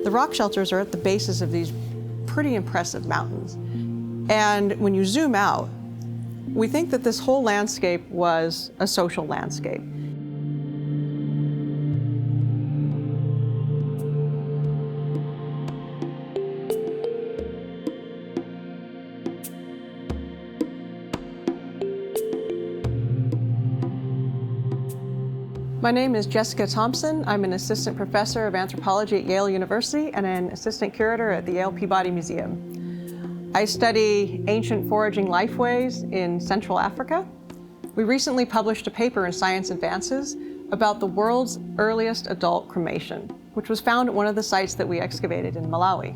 The rock shelters are at the bases of these pretty impressive mountains. And when you zoom out, we think that this whole landscape was a social landscape. My name is Jessica Thompson. I'm an assistant professor of anthropology at Yale University and an assistant curator at the Yale Peabody Museum. I study ancient foraging lifeways in Central Africa. We recently published a paper in Science Advances about the world's earliest adult cremation, which was found at one of the sites that we excavated in Malawi.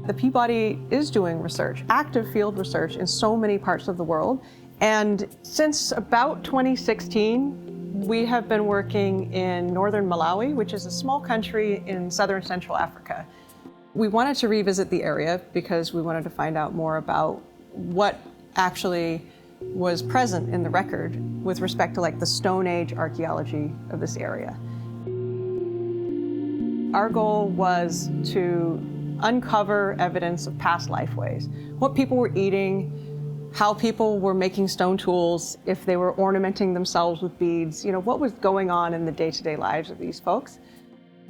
The Peabody is doing research, active field research in so many parts of the world. And since about 2016, we have been working in northern Malawi, which is a small country in southern Central Africa. We wanted to revisit the area because we wanted to find out more about what actually was present in the record with respect to the Stone Age archaeology of this area. Our goal was to uncover evidence of past lifeways, what people were eating, how people were making stone tools, if they were ornamenting themselves with beads, what was going on in the day-to-day lives of these folks.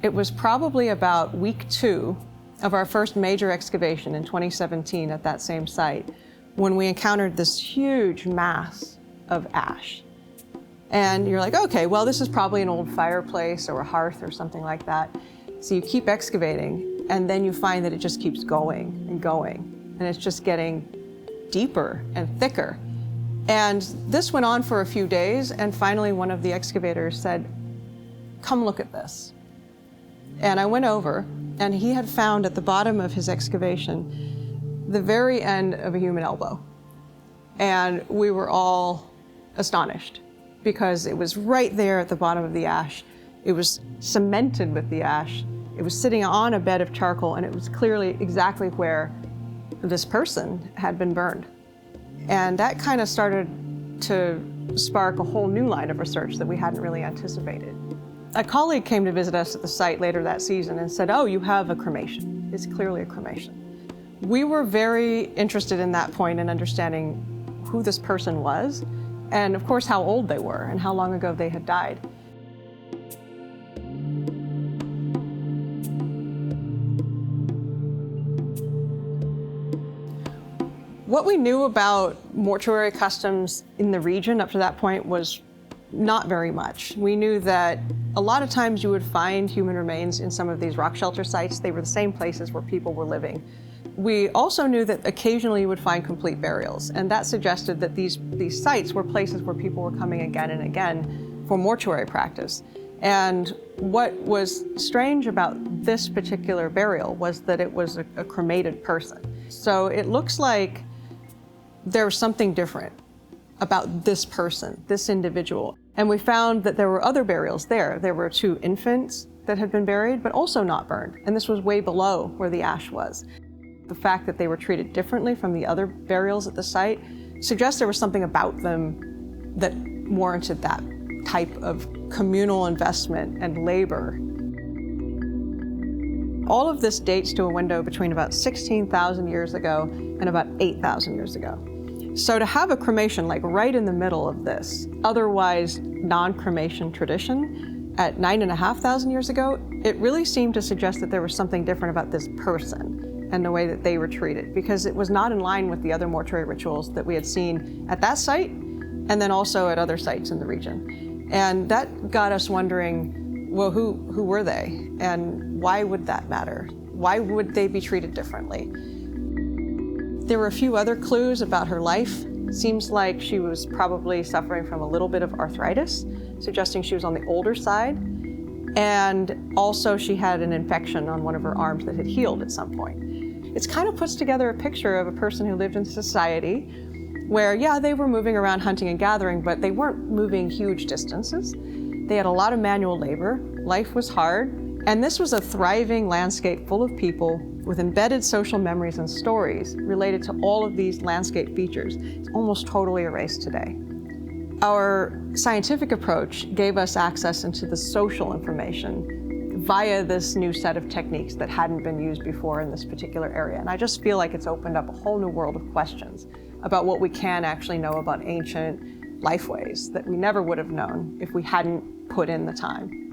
It was probably about week 2 of our first major excavation in 2017 at that same site when we encountered this huge mass of ash. And you're like, okay, well, this is probably an old fireplace or a hearth or something like that. So you keep excavating, and then you find that it just keeps going and going, and it's just getting deeper and thicker. And this went on for a few days, and finally one of the excavators said, come look at this. And I went over, and he had found at the bottom of his excavation the very end of a human elbow. And we were all astonished because it was right there at the bottom of the ash. It was cemented with the ash. It was sitting on a bed of charcoal, and it was clearly exactly where this person had been burned. And that kind of started to spark a whole new line of research that we hadn't really anticipated. A colleague came to visit us at the site later that season and said, oh, you have a cremation. It's clearly a cremation. We were very interested in that point in understanding who this person was, and of course how old they were and how long ago they had died. What we knew about mortuary customs in the region up to that point was not very much. We knew that a lot of times you would find human remains in some of these rock shelter sites. They were the same places where people were living. We also knew that occasionally you would find complete burials, and that suggested that these sites were places where people were coming again and again for mortuary practice. And what was strange about this particular burial was that it was a cremated person. So it looks like there was something different about this person, this individual. And we found that there were other burials there. There were 2 infants that had been buried, but also not burned. And this was way below where the ash was. The fact that they were treated differently from the other burials at the site suggests there was something about them that warranted that type of communal investment and labor. All of this dates to a window between about 16,000 years ago and about 8,000 years ago. So to have a cremation right in the middle of this otherwise non-cremation tradition at 9,500 years ago, it really seemed to suggest that there was something different about this person and the way that they were treated, because it was not in line with the other mortuary rituals that we had seen at that site and then also at other sites in the region. And that got us wondering, well, who were they? And why would that matter? Why would they be treated differently? There were a few other clues about her life. It seems like she was probably suffering from a little bit of arthritis, suggesting she was on the older side. And also she had an infection on one of her arms that had healed at some point. It kind of puts together a picture of a person who lived in society where, yeah, they were moving around hunting and gathering, but they weren't moving huge distances. They had a lot of manual labor. Life was hard. And this was a thriving landscape full of people with embedded social memories and stories related to all of these landscape features. It's almost totally erased today. Our scientific approach gave us access into the social information via this new set of techniques that hadn't been used before in this particular area. And I just feel like it's opened up a whole new world of questions about what we can actually know about ancient lifeways that we never would have known if we hadn't put in the time.